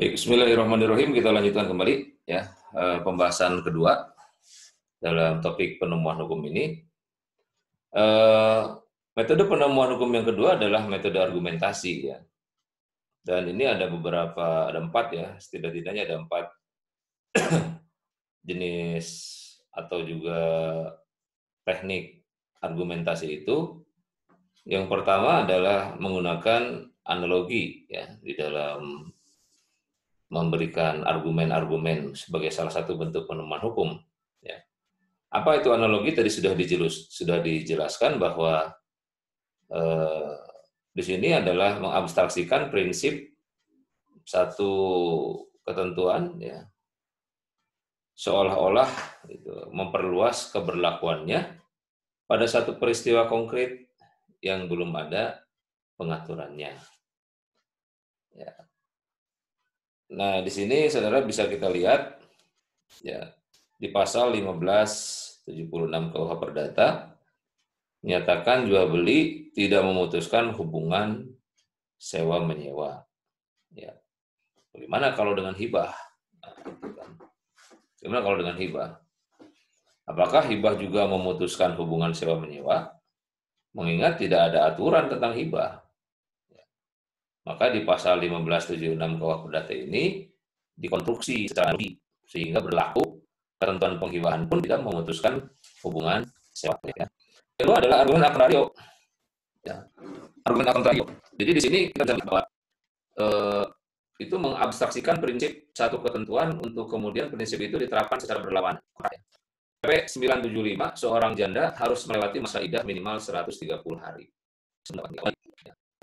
Baik, bismillahirrahmanirrahim. Kita lanjutkan kembali ya pembahasan kedua dalam topik penemuan hukum ini. Eh, Metode penemuan hukum yang kedua adalah metode argumentasi ya. Dan ini ada empat ya, setidak-tidaknya ada 4 jenis atau juga teknik argumentasi itu. Yang pertama adalah menggunakan analogi ya di dalam memberikan argumen-argumen sebagai salah satu bentuk penemuan hukum. Ya. Apa itu analogi? Tadi sudah dijelaskan bahwa eh, di sini adalah mengabstraksikan prinsip satu ketentuan, ya, seolah-olah memperluas keberlakuannya pada satu peristiwa konkret yang belum ada pengaturannya. Ya. Nah, di sini saudara bisa kita lihat ya di pasal 1576 KUH Perdata menyatakan jual beli tidak memutuskan hubungan sewa menyewa. Ya. Bagaimana kalau dengan hibah? Nah, bagaimana kalau dengan hibah? Apakah hibah juga memutuskan hubungan sewa menyewa? Mengingat tidak ada aturan tentang hibah. Maka di pasal 1576 KUH Perdata ini dikonstruksi secara logis sehingga berlaku ketentuan penghibahan pun tidak memutuskan hubungan sewa. Ya. Kedua adalah argumen a contrario. Ya. Argumen a contrario. Jadi di sini kita bisa lihat bahwa itu mengabstraksikan prinsip satu ketentuan untuk kemudian prinsip itu diterapkan secara berlawanan. PP 975 seorang janda harus melewati masa idah minimal 130 hari.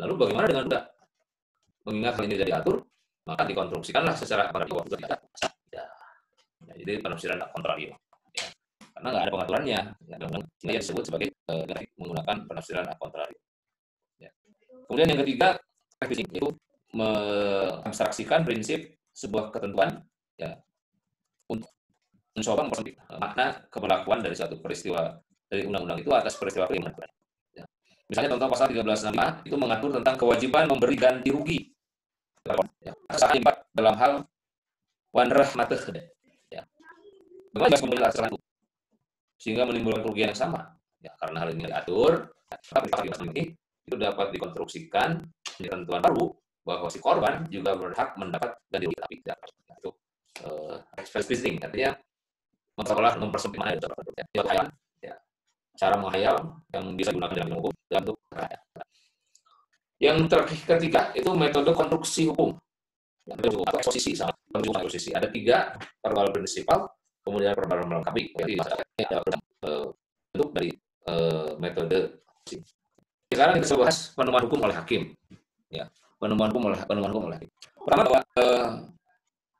Lalu bagaimana dengan budak? Mengingat hal ini tidak diatur, maka dikonstruksikanlah secara paradigma juga tidak sah. Ya. Jadi penafsiran contrario. Ya. Karena nggak ada pengaturannya. Ya, ini yang disebut sebagai menggunakan penafsiran contrario. Ya. Kemudian yang ketiga, revisi itu mengabstraksikan prinsip sebuah ketentuan ya, untuk mencoba memperhatikan makna keberlakuan dari suatu peristiwa dari undang-undang itu atas peristiwa yang benar. Ya. Misalnya contoh pasal 1365 itu mengatur tentang kewajiban memberi ganti rugi. Ya, pasal 4 dalam hal wanrah mateh. Ya. Bagaimana jika pembeli atas itu sehingga menimbulkan kerugian yang sama? Ya, karena hal ini diatur, pasal ini itu dapat dikonstruksikan menjadi ketentuan baru bahwa si korban juga berhak mendapat ganti rugi tapi tidak itu specific, artinya mempersempit mana ya, cara menghayal yang bisa digunakan dalam hukum dalam bentuk perayaan. Yang ketiga itu metode konstruksi hukum atau eksposisi. Ada 3 verbal prinsipal, kemudian verbal melengkapi. Jadi bentuk dari metode. Sekarang kita bahas penemuan hukum oleh hakim. Ya, penemuan hukum oleh hakim. Pertama bahwa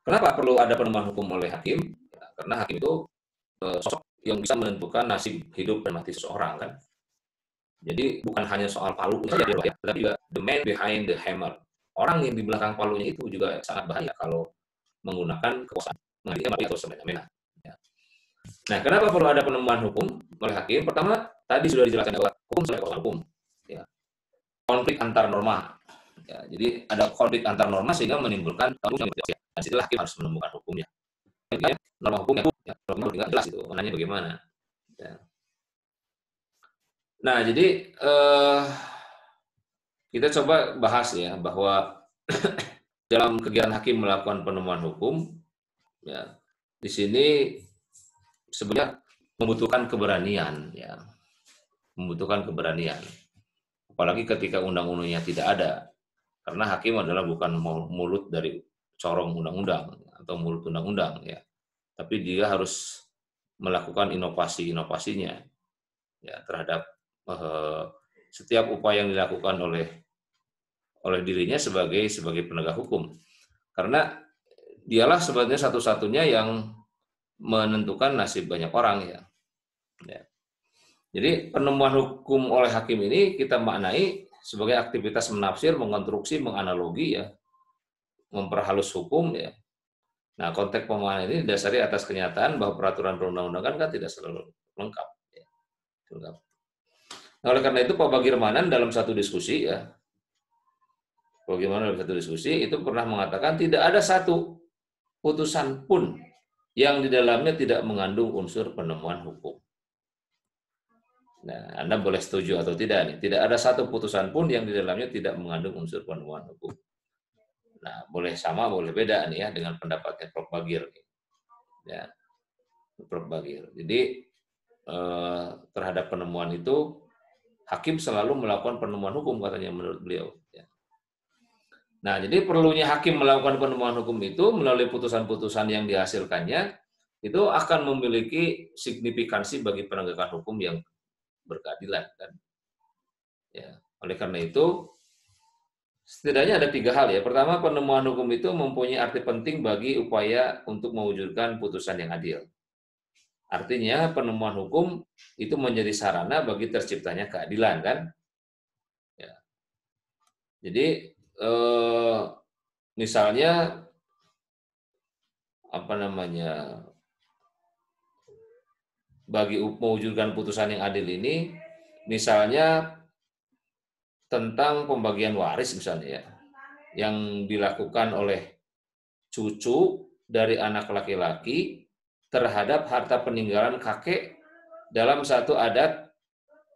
kenapa perlu ada penemuan hukum oleh hakim? Ya, karena hakim itu sosok yang bisa menentukan nasib hidup dan mati seseorang kan. Jadi bukan hanya soal palu saja, ya, tapi juga the man behind the hammer. Orang yang di belakang palunya itu juga sangat bahaya kalau menggunakan kekuasaan mengadili atau semena-mena. Ya. Nah, kenapa perlu ada penemuan hukum oleh hakim? Pertama, tadi sudah dijelaskan bahwa hukum sebagai kekuasaan hukum. Ya. Konflik antar norma. Ya, jadi ada konflik antar norma sehingga menimbulkan hukum yang berbeda. Dan situlah hakim harus menemukan hukumnya. Ya, norma hukumnya, ya, norma tidak jelas itu, mananya bagaimana. Ya. Nah, jadi kita coba bahas ya bahwa dalam kegiatan hakim melakukan penemuan hukum, ya, di sini sebenarnya membutuhkan keberanian, ya, membutuhkan keberanian. Apalagi ketika undang-undangnya tidak ada, karena hakim adalah bukan mulut dari corong undang-undang atau mulut undang-undang, ya, tapi dia harus melakukan inovasi-inovasinya, ya, terhadap setiap upaya yang dilakukan oleh dirinya sebagai penegak hukum, karena dialah sebenarnya satu-satunya yang menentukan nasib banyak orang ya. Ya. Jadi penemuan hukum oleh hakim ini kita maknai sebagai aktivitas menafsir, mengonstruksi, menganalogi ya, memperhalus hukum ya. Nah, konteks pemahaman ini didasari atas kenyataan bahwa peraturan perundang-undangan kan tidak selalu lengkap. Ya. Nah, oleh karena itu Pak Bagirmanan dalam satu diskusi ya bagaimana dalam satu diskusi itu pernah mengatakan tidak ada satu putusan pun yang di dalamnya tidak mengandung unsur penemuan hukum. Nah, Anda boleh setuju atau tidak nih. Tidak ada satu putusan pun yang di dalamnya tidak mengandung unsur penemuan hukum. Nah, boleh sama, boleh beda nih ya dengan pendapatnya Prof. Bagir. Ya, Prof. Bagir. Jadi terhadap penemuan itu hakim selalu melakukan penemuan hukum katanya menurut beliau. Ya. Nah, jadi perlunya hakim melakukan penemuan hukum itu melalui putusan-putusan yang dihasilkannya itu akan memiliki signifikansi bagi penegakan hukum yang berkeadilan kan. Ya, oleh karena itu setidaknya ada 3 hal ya. Pertama, penemuan hukum itu mempunyai arti penting bagi upaya untuk mewujudkan putusan yang adil. Artinya penemuan hukum itu menjadi sarana bagi terciptanya keadilan kan. Ya. Jadi misalnya apa namanya bagi mewujudkan putusan yang adil ini, misalnya tentang pembagian waris misalnya ya, yang dilakukan oleh cucu dari anak laki-laki terhadap harta peninggalan kakek dalam satu adat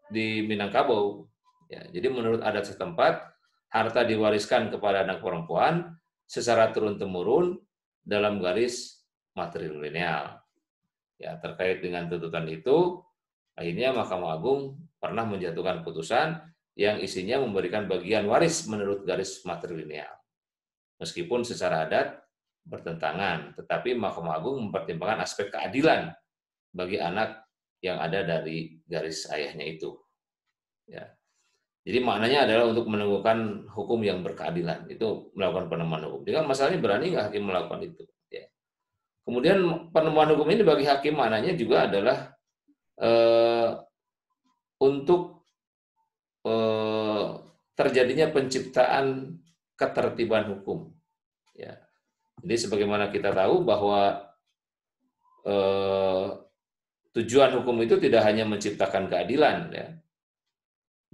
di Minangkabau. Ya, jadi menurut adat setempat, harta diwariskan kepada anak perempuan secara turun-temurun dalam garis matrilineal. Ya, terkait dengan tuntutan itu, akhirnya Mahkamah Agung pernah menjatuhkan putusan yang isinya memberikan bagian waris menurut garis matrilineal. Meskipun secara adat bertentangan, tetapi Mahkamah Agung mempertimbangkan aspek keadilan bagi anak yang ada dari garis ayahnya itu. Ya. Jadi maknanya adalah untuk menemukan hukum yang berkeadilan, itu melakukan penemuan hukum. Jadi masalahnya berani nggak hakim melakukan itu? Ya. Kemudian penemuan hukum ini bagi hakim maknanya juga adalah untuk terjadinya penciptaan ketertiban hukum. Ya. Jadi sebagaimana kita tahu bahwa tujuan hukum itu tidak hanya menciptakan keadilan, ya,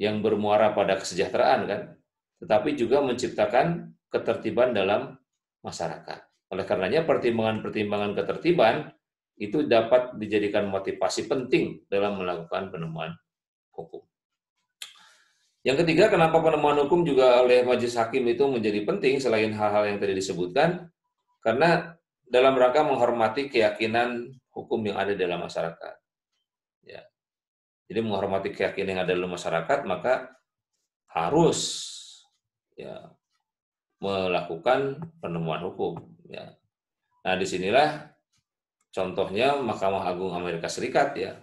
yang bermuara pada kesejahteraan kan, tetapi juga menciptakan ketertiban dalam masyarakat. Oleh karenanya pertimbangan-pertimbangan ketertiban itu dapat dijadikan motivasi penting dalam melakukan penemuan hukum. Yang ketiga, kenapa penemuan hukum juga oleh majelis hakim itu menjadi penting selain hal-hal yang tadi disebutkan? Karena dalam rangka menghormati keyakinan hukum yang ada dalam masyarakat. Ya. Jadi menghormati keyakinan yang ada dalam masyarakat, maka harus ya melakukan penemuan hukum. Ya. Nah, disinilah contohnya Mahkamah Agung Amerika Serikat ya,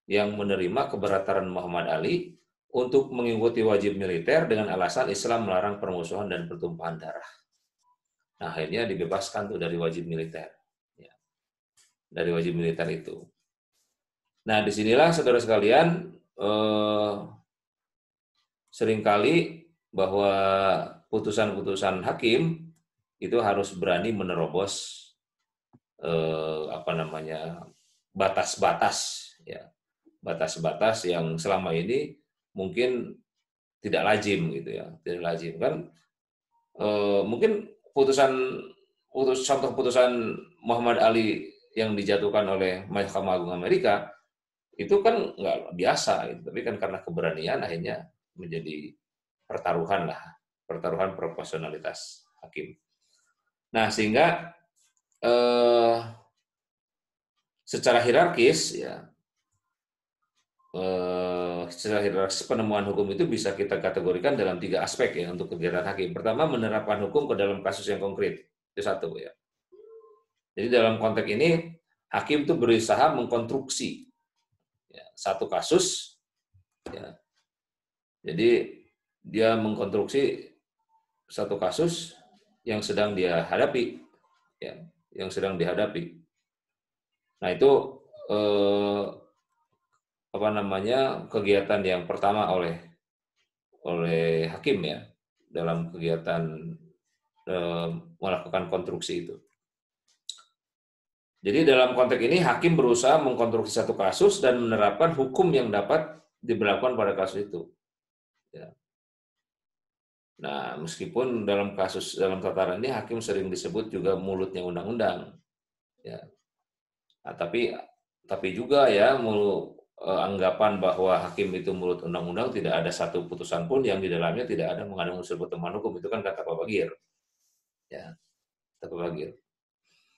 yang menerima keberatan Muhammad Ali untuk mengikuti wajib militer dengan alasan Islam melarang permusuhan dan pertumpahan darah. Nah, akhirnya dibebaskan tuh dari wajib militer. Ya. Dari wajib militer itu. Nah, disinilah saudara sekalian, seringkali bahwa putusan-putusan hakim itu harus berani menerobos batas-batas ya, batas-batas yang selama ini mungkin tidak lazim gitu ya, tidak lazim kan. Mungkin contoh putusan Muhammad Ali yang dijatuhkan oleh Mahkamah Agung Amerika itu kan nggak biasa gitu, tapi kan karena keberanian akhirnya menjadi pertaruhan proporsionalitas hakim. Nah, sehingga secara hierarkis ya, secara hierarkis penemuan hukum itu bisa kita kategorikan dalam 3 aspek ya untuk kegiatan hakim. Pertama, menerapkan hukum ke dalam kasus yang konkret, itu satu ya. Jadi dalam konteks ini hakim itu berusaha mengkonstruksi ya, satu kasus ya. Jadi dia mengkonstruksi satu kasus yang sedang dia hadapi ya, yang sedang dihadapi. Nah, itu kegiatan yang pertama oleh hakim ya dalam kegiatan melakukan konstruksi itu. Jadi dalam konteks ini hakim berusaha mengkonstruksi satu kasus dan menerapkan hukum yang dapat diberlakukan pada kasus itu. Ya. Nah, meskipun dalam tataran ini hakim sering disebut juga mulutnya undang-undang, ya. Nah, tapi juga ya anggapan bahwa hakim itu mulut undang-undang, tidak ada satu putusan pun yang di dalamnya tidak ada mengandung unsur pertemuan hukum. Itu kan kata Pak Bagir, ya, kata Pak Bagir.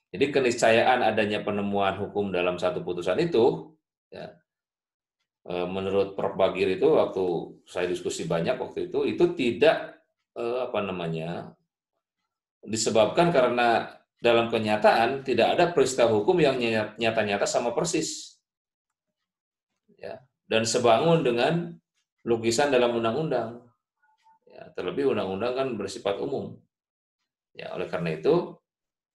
Jadi keniscayaan adanya penemuan hukum dalam satu putusan itu, ya, menurut Prof. Bagir itu waktu saya diskusi banyak waktu itu tidak disebabkan karena dalam kenyataan tidak ada peristiwa hukum yang nyata-nyata sama persis, ya, dan sebangun dengan lukisan dalam undang-undang. Ya, terlebih undang-undang kan bersifat umum. Ya, oleh karena itu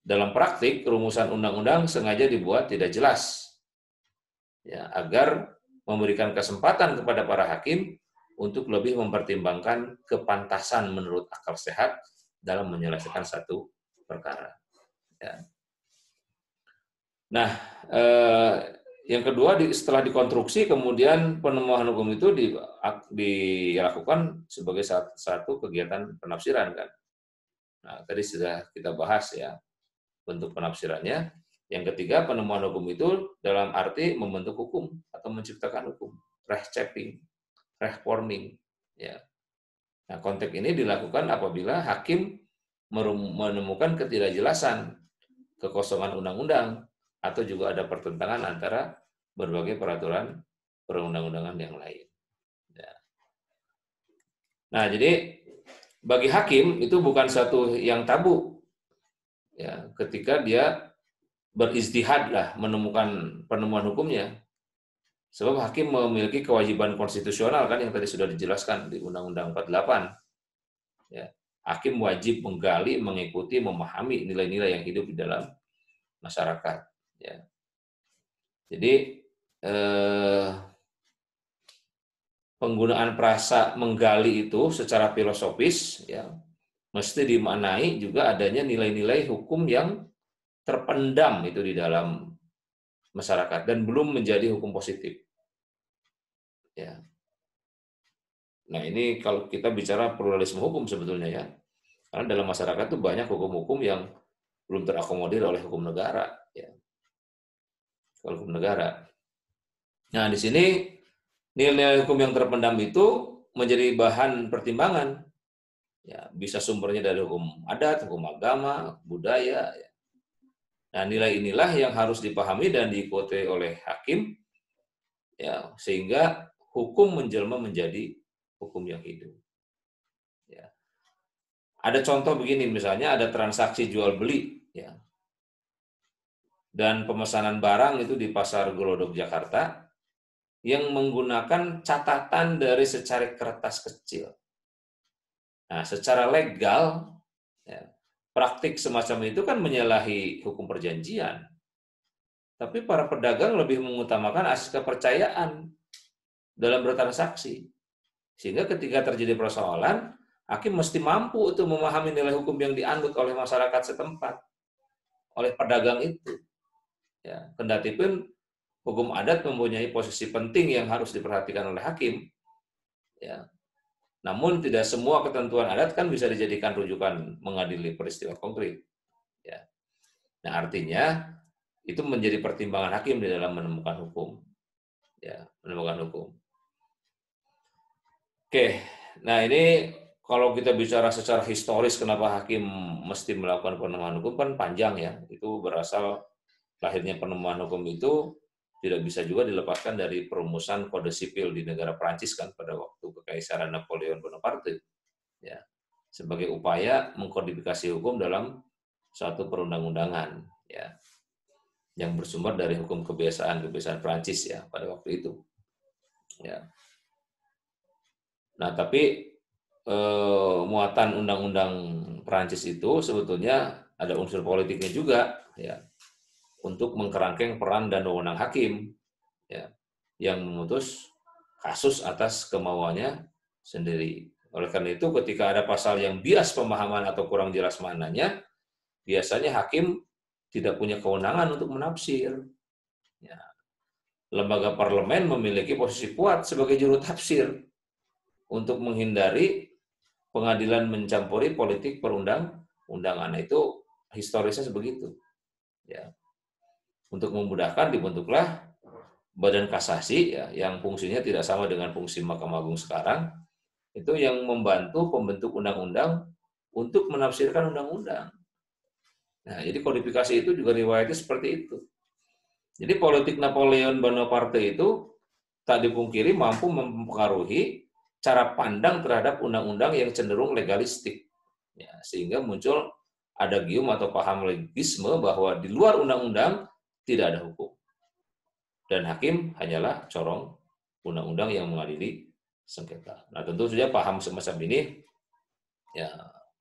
dalam praktik rumusan undang-undang sengaja dibuat tidak jelas, ya, agar memberikan kesempatan kepada para hakim untuk lebih mempertimbangkan kepantasan menurut akal sehat dalam menyelesaikan satu perkara. Ya. Nah, yang kedua setelah dikonstruksi kemudian penemuan hukum itu dilakukan sebagai satu kegiatan penafsiran kan. Nah, tadi sudah kita bahas ya bentuk penafsirannya. Yang ketiga, penemuan hukum itu dalam arti membentuk hukum atau menciptakan hukum, reshaping, reforming, ya. Nah, konteks ini dilakukan apabila hakim menemukan ketidakjelasan, kekosongan undang-undang, atau juga ada pertentangan antara berbagai peraturan perundang-undangan yang lain. Ya. Nah, jadi bagi hakim itu bukan satu yang tabu, ya, ketika dia berijtihad lah menemukan penemuan hukumnya. Sebab hakim memiliki kewajiban konstitusional kan yang tadi sudah dijelaskan di Undang-Undang 48. Ya. Hakim wajib menggali, mengikuti, memahami nilai-nilai yang hidup di dalam masyarakat. Ya. Jadi penggunaan frasa menggali itu secara filosofis ya mesti dimaknai juga adanya nilai-nilai hukum yang terpendam itu di dalam masyarakat dan belum menjadi hukum positif. Ya. Nah, ini kalau kita bicara pluralisme hukum sebetulnya ya. Karena dalam masyarakat itu banyak hukum-hukum yang belum terakomodir oleh hukum negara ya. Kalau hukum negara. Nah, di sini nilai hukum yang terpendam itu menjadi bahan pertimbangan. Ya, bisa sumbernya dari hukum adat, hukum agama, budaya. Ya. Nah, nilai inilah yang harus dipahami dan diikuti oleh hakim, ya, sehingga hukum menjelma menjadi hukum yang hidup. Ya. Ada contoh begini, misalnya ada transaksi jual beli, ya, dan pemesanan barang itu di Pasar Glodok Jakarta yang menggunakan catatan dari secari kertas kecil. Nah, secara legal, ya, praktik semacam itu kan menyalahi hukum perjanjian. Tapi para pedagang lebih mengutamakan asas kepercayaan dalam bertransaksi. Sehingga ketika terjadi persoalan, hakim mesti mampu untuk memahami nilai hukum yang dianut oleh masyarakat setempat, oleh pedagang itu. Ya, kendatipun hukum adat mempunyai posisi penting yang harus diperhatikan oleh hakim. Ya. Namun tidak semua ketentuan adat kan bisa dijadikan rujukan mengadili peristiwa konkret. Ya. Nah, artinya itu menjadi pertimbangan hakim di dalam menemukan hukum. Ya, menemukan hukum. Oke, nah ini kalau kita bicara secara historis kenapa hakim mesti melakukan penemuan hukum kan panjang ya. Itu berasal lahirnya penemuan hukum itu tidak bisa juga dilepaskan dari perumusan kode sipil di negara Prancis kan pada waktu Kekaisaran Napoleon Bonaparte. Ya, sebagai upaya mengkodifikasi hukum dalam suatu perundang-undangan ya yang bersumber dari hukum kebiasaan Prancis ya pada waktu itu. Ya. Nah, tapi muatan undang-undang Prancis itu sebetulnya ada unsur politiknya juga ya untuk mengkerangkeng peran dan wewenang hakim ya yang memutus kasus atas kemauannya sendiri. Oleh karena itu ketika ada pasal yang bias pemahaman atau kurang jelas maknanya, biasanya hakim tidak punya kewenangan untuk menafsir. Ya. Lembaga parlemen memiliki posisi kuat sebagai juru tafsir untuk menghindari pengadilan mencampuri politik perundang-undangan. Itu historisnya sebegitu. Ya. Untuk memudahkan dibentuklah Badan Kasasi ya, yang fungsinya tidak sama dengan fungsi Mahkamah Agung sekarang, itu yang membantu pembentuk undang-undang untuk menafsirkan undang-undang. Nah, jadi kodifikasi itu juga riwayatnya seperti itu. Jadi politik Napoleon Bonaparte itu tak dipungkiri mampu mempengaruhi cara pandang terhadap undang-undang yang cenderung legalistik. Ya, sehingga muncul adagium atau paham legisme bahwa di luar undang-undang tidak ada hukum. Dan hakim hanyalah corong undang-undang yang mengadili sengketa. Nah, tentu saja paham semacam ini ya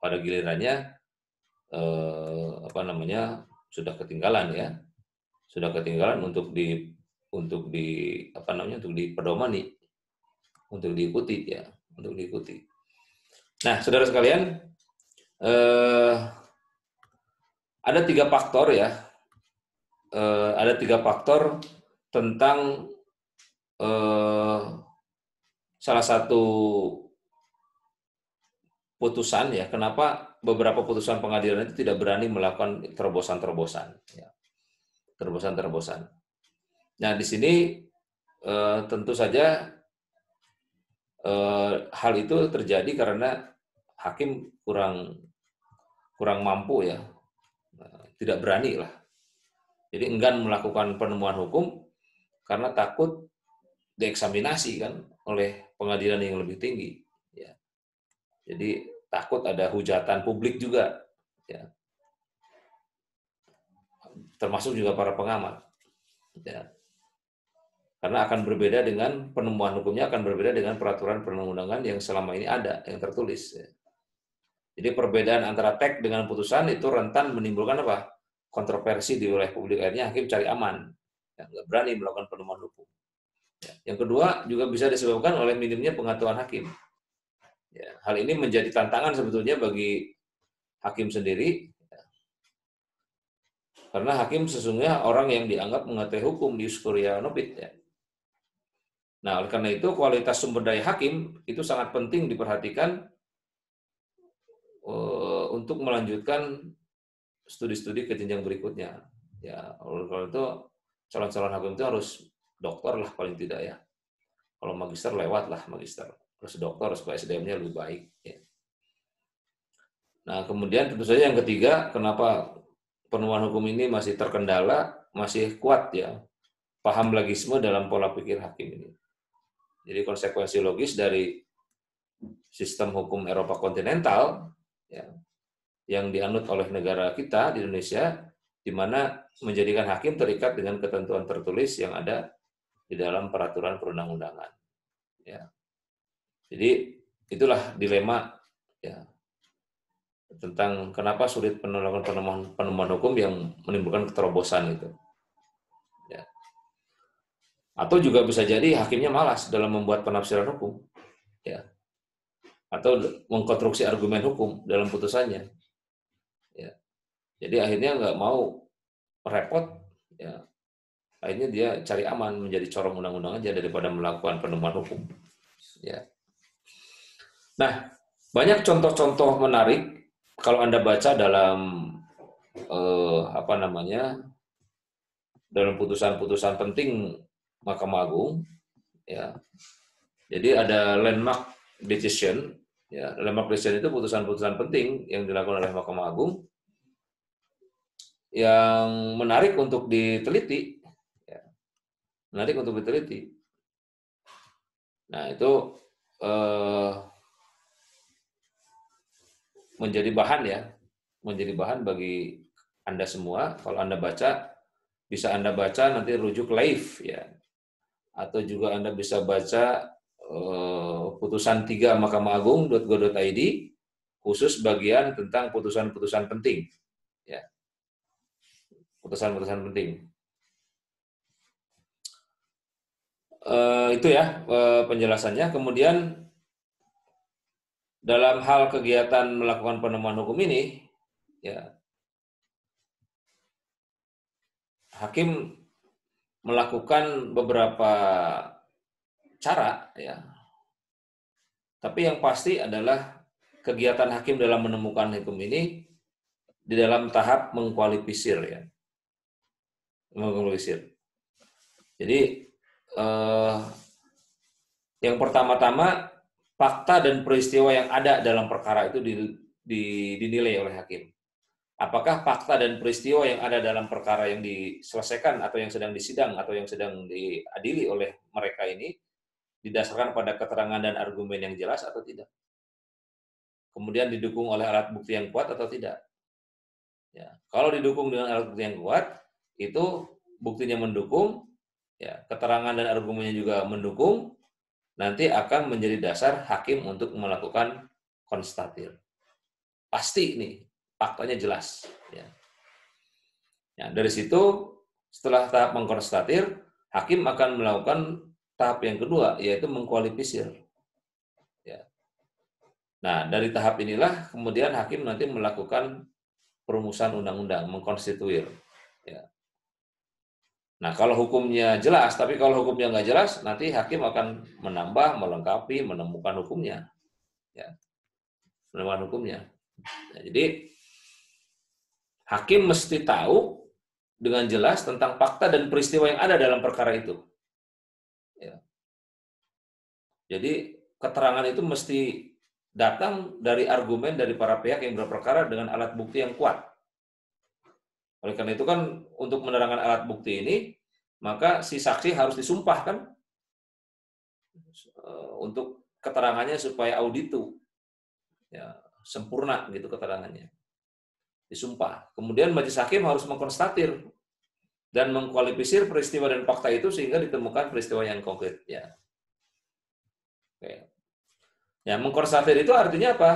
pada gilirannya sudah ketinggalan ya. Sudah ketinggalan untuk dipedomani, untuk diikuti ya, untuk diikuti. Nah, saudara sekalian, ada 3 faktor ya. Ada 3 faktor tentang salah satu putusan ya, kenapa beberapa putusan pengadilan itu tidak berani melakukan terobosan-terobosan. Ya. Terobosan-terobosan. Nah, di sini tentu saja hal itu terjadi karena hakim kurang mampu ya, tidak berani lah. Jadi enggan melakukan penemuan hukum karena takut dieksaminasi kan oleh pengadilan yang lebih tinggi. Ya. Jadi takut ada hujatan publik juga, ya. Termasuk juga para pengamat. Ya. Karena akan berbeda dengan penemuan hukumnya akan berbeda dengan peraturan perundang-undangan yang selama ini ada, yang tertulis. Ya. Jadi perbedaan antara teks dengan putusan itu rentan menimbulkan apa? Kontroversi di wilayah publik. Akhirnya hakim cari aman, ya, nggak berani melakukan penemuan hukum. Ya. Yang kedua juga bisa disebabkan oleh minimnya pengetahuan hakim. Ya, hal ini menjadi tantangan sebetulnya bagi hakim sendiri, ya. Karena hakim sesungguhnya orang yang dianggap mengetahui hukum di Uskuria Nobit. Ya. Nah, oleh karena itu kualitas sumber daya hakim itu sangat penting diperhatikan untuk melanjutkan studi-studi ke jenjang berikutnya. Ya, oleh karena itu calon-calon hakim itu harus doktor lah paling tidak ya. Kalau magister lewat lah magister, harus doktor supaya SDM-nya lebih baik. Ya. Nah, kemudian tentu saja yang ketiga, kenapa penemuan hukum ini masih terkendala, masih kuat ya paham legisme dalam pola pikir hakim ini. Jadi konsekuensi logis dari sistem hukum Eropa kontinental ya, yang dianut oleh negara kita di Indonesia, di mana menjadikan hakim terikat dengan ketentuan tertulis yang ada di dalam peraturan perundang-undangan. Ya. Jadi itulah dilema ya, tentang kenapa sulit melakukan penemuan hukum yang menimbulkan keterobosan itu. Ya. Atau juga bisa jadi hakimnya malas dalam membuat penafsiran hukum. Ya. Atau mengkonstruksi argumen hukum dalam putusannya. Ya. Jadi akhirnya nggak mau repot, ya. Akhirnya dia cari aman menjadi corong undang-undang aja daripada melakukan penemuan hukum. Ya. Nah, banyak contoh-contoh menarik kalau Anda baca dalam dalam putusan-putusan penting Mahkamah Agung, ya. Jadi ada landmark decision, ya. Landmark decision itu putusan-putusan penting yang dilakukan oleh Mahkamah Agung yang menarik untuk diteliti, ya. Menarik untuk diteliti. Nah, itu menjadi bahan bagi Anda semua. Kalau Anda baca, bisa Anda baca nanti rujuk live ya, atau juga Anda bisa baca putusan 3 Mahkamah Agung.go.id khusus bagian tentang putusan-putusan penting, ya, putusan-putusan penting. Itu ya penjelasannya. Kemudian dalam hal kegiatan melakukan penemuan hukum ini, ya, hakim melakukan beberapa cara, ya. Tapi yang pasti adalah kegiatan hakim dalam menemukan hukum ini di dalam tahap mengkualifikasir ya. Mengkualifikasir. Jadi yang pertama-tama fakta dan peristiwa yang ada dalam perkara itu dinilai oleh hakim. Apakah fakta dan peristiwa yang ada dalam perkara yang diselesaikan atau yang sedang disidang atau yang sedang diadili oleh mereka ini didasarkan pada keterangan dan argumen yang jelas atau tidak? Kemudian didukung oleh alat bukti yang kuat atau tidak? Ya, kalau didukung dengan alat bukti yang kuat, itu buktinya mendukung, ya, keterangan dan argumennya juga mendukung, nanti akan menjadi dasar hakim untuk melakukan konstatir. Pasti nih, faktanya jelas. Ya. Ya, dari situ, setelah tahap mengkonstatir, hakim akan melakukan tahap yang kedua, yaitu mengkualifikasir. Ya. Nah, dari tahap inilah kemudian hakim nanti melakukan perumusan undang-undang, mengkonstituir. Ya. Nah, kalau hukumnya jelas, tapi kalau hukumnya nggak jelas, nanti hakim akan menambah, melengkapi, menemukan hukumnya. Ya. Menemukan hukumnya. Nah, jadi, hakim mesti tahu dengan jelas tentang fakta dan peristiwa yang ada dalam perkara itu. Ya. Jadi, keterangan itu mesti datang dari argumen dari para pihak yang berperkara dengan alat bukti yang kuat. Oleh karena itu kan untuk menerangkan alat bukti ini, maka si saksi harus disumpah kan untuk keterangannya supaya auditu ya, sempurna gitu keterangannya. Disumpah. Kemudian majelis hakim harus mengkonstatir dan mengkualifikasir peristiwa dan fakta itu sehingga ditemukan peristiwa yang konkret ya. Oke. Ya, mengkonstatir itu artinya apa?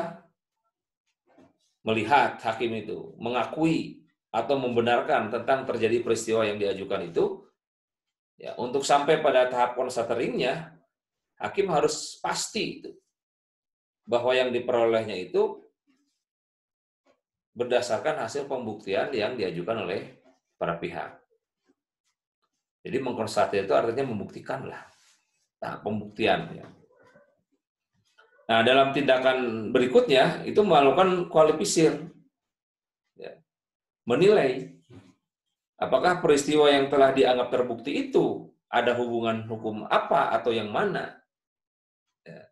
Melihat hakim itu, mengakui atau membenarkan tentang terjadi peristiwa yang diajukan itu, ya, untuk sampai pada tahap konstateringnya, hakim harus pasti itu, bahwa yang diperolehnya itu berdasarkan hasil pembuktian yang diajukan oleh para pihak. Jadi mengkonstatir itu artinya membuktikan lah, tahap pembuktian. Ya. Nah, dalam tindakan berikutnya itu melakukan kualifikasir, ya, menilai apakah peristiwa yang telah dianggap terbukti itu ada hubungan hukum apa atau yang mana. Ya.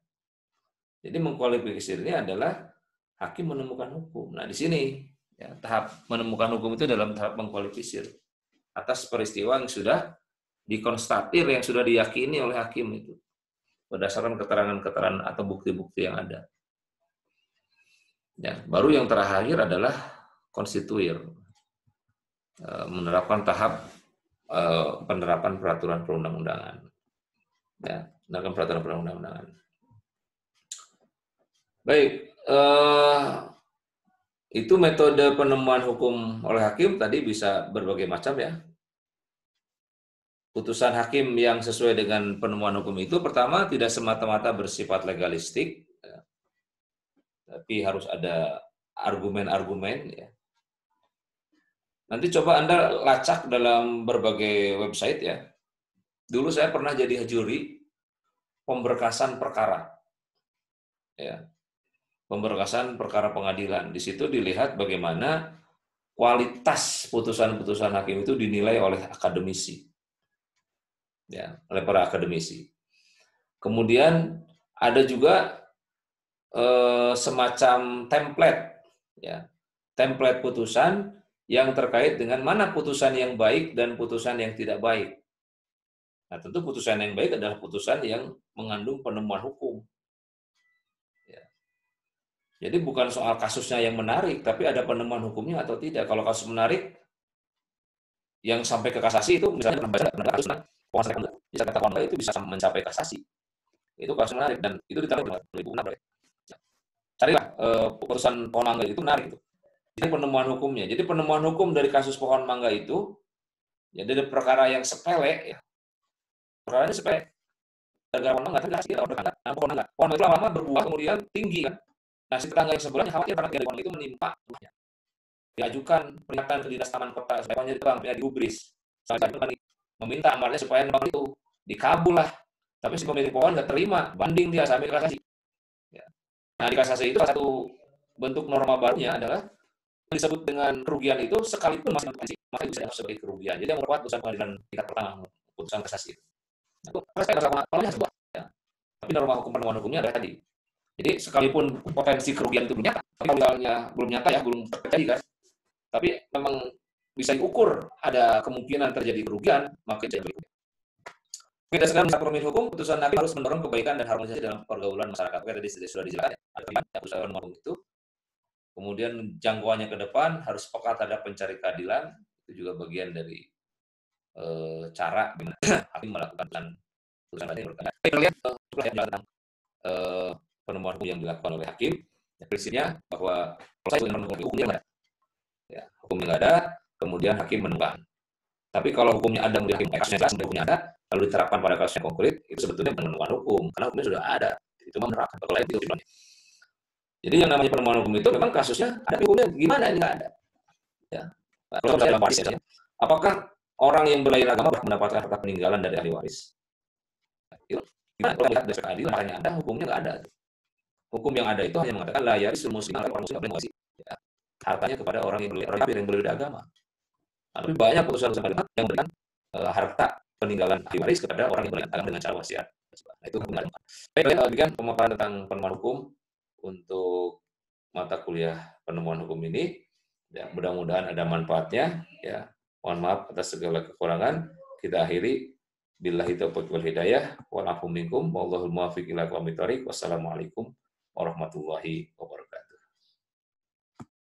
Jadi mengkualifikasinya adalah hakim menemukan hukum. Nah, di sini ya, tahap menemukan hukum itu dalam tahap mengkualifikasir atas peristiwa yang sudah dikonstatir, yang sudah diyakini oleh hakim itu berdasarkan keterangan-keterangan atau bukti-bukti yang ada. Ya, baru yang terakhir adalah konstituir, menerapkan tahap penerapan peraturan perundang-undangan. Ya, menerapkan peraturan perundang-undangan. Baik, itu metode penemuan hukum oleh hakim tadi bisa berbagai macam ya. Putusan hakim yang sesuai dengan penemuan hukum itu pertama tidak semata-mata bersifat legalistik, ya, tapi harus ada argumen-argumen. Ya. Nanti coba Anda lacak dalam berbagai website ya. Dulu saya pernah jadi juri pemberkasan perkara, ya, pemberkasan perkara pengadilan. Di situ dilihat bagaimana kualitas putusan-putusan hakim itu dinilai oleh akademisi. Ya, oleh para akademisi. Kemudian ada juga semacam template, ya, template putusan yang terkait dengan mana putusan yang baik dan putusan yang tidak baik. Nah, tentu putusan yang baik adalah putusan yang mengandung penemuan hukum. Ya. Jadi bukan soal kasusnya yang menarik, tapi ada penemuan hukumnya atau tidak. Kalau kasus menarik yang sampai ke kasasi itu misalnya kasus bisa kata itu bisa mencapai kasasi. Itu kasus menarik dan itu ditangani oleh 2006. Carilah putusan pohon mangga itu menarik itu. Jadi penemuan hukumnya. Jadi penemuan hukum dari kasus pohon mangga itu ya dari perkara yang sepele ya. Perkaranya sepele. Gara-gara pohon mangga nah, pohon mangga itu lama-lama berbuah kemudian tinggi kan. Nah, si tetangga yang sebelahnya khawatir karena pohon itu menimpa rumahnya. Diajukan peringatan ke dinas taman kota supaya pohonnya ditebang, digubris. Sampai meminta amarnya supaya nebang itu dikabul lah. Tapi si pemilik pohon nggak terima, banding dia sampai kasasi. Ya. Nah, di kasasi itu salah satu bentuk norma barunya adalah yang disebut dengan kerugian itu sekalipun masih maka bisa dianggap sebagai kerugian. Jadi yang memperkuat putusan pengadilan tingkat pertama, putusan kasasi itu. Itu saya sama namanya sebuah. Ya. Tapi norma hukum penemuan hukumnya adalah tadi. Jadi sekalipun potensi kerugian itu belum nyata, tapi kalau misalnya belum nyata ya, belum terjadi kan, tapi memang bisa diukur ada kemungkinan terjadi kerugian, maka jadi kerugian. Berdasarkan permen hukum, putusan hakim harus mendorong kebaikan dan harmonisasi dalam pergaulan masyarakat. Oke, tadi sudah dijelaskan ya, putusan hukum itu. Kemudian jangkauannya ke depan harus peka terhadap pencari keadilan, itu juga bagian dari cara hakim melakukan putusan tadi. Kita lihat tentang penemuan hukum yang dilakukan oleh hakim. Prinsipnya bahwa kalau saya hukumnya nggak ada, ya, hukumnya nggak ada, kemudian hakim menemukan. Tapi kalau hukumnya ada, kemudian kasusnya jelas, hukumnya ada, lalu diterapkan pada kasus yang konkret, itu sebetulnya penemuan hukum, karena hukumnya sudah ada, itu menerapkan. Kalau lain itu gimana? Jadi yang namanya penemuan hukum itu memang kasusnya ada, hukumnya gimana ini nggak ada. Ya. Nah, kalau dalam waris, ya, apakah orang yang berlainan agama berhak mendapatkan harta peninggalan dari ahli waris? Itu gimana? Kalau melihat dasar keadilan, makanya ada, hukumnya nggak ada. Hukum yang ada itu hanya mengatakan la yarisul muslim, orang muslim boleh mengwarisi ya, hartanya kepada orang yang berbeda agama. Tapi banyak putusan yang memberikan harta peninggalan ahli waris kepada orang yang beragama dengan cara wasiat. Nah, itu hukum. Baik, demikian pemaparan tentang penemuan hukum untuk mata kuliah penemuan hukum ini. Ya, mudah-mudahan ada manfaatnya. Ya, mohon maaf atas segala kekurangan. Kita akhiri. Billahi taufiq wal hidayah. Wal afu minkum. Wallahul muwaffiq ila aqwamit thoriq. Wassalamualaikum warahmatullahi wabarakatuh.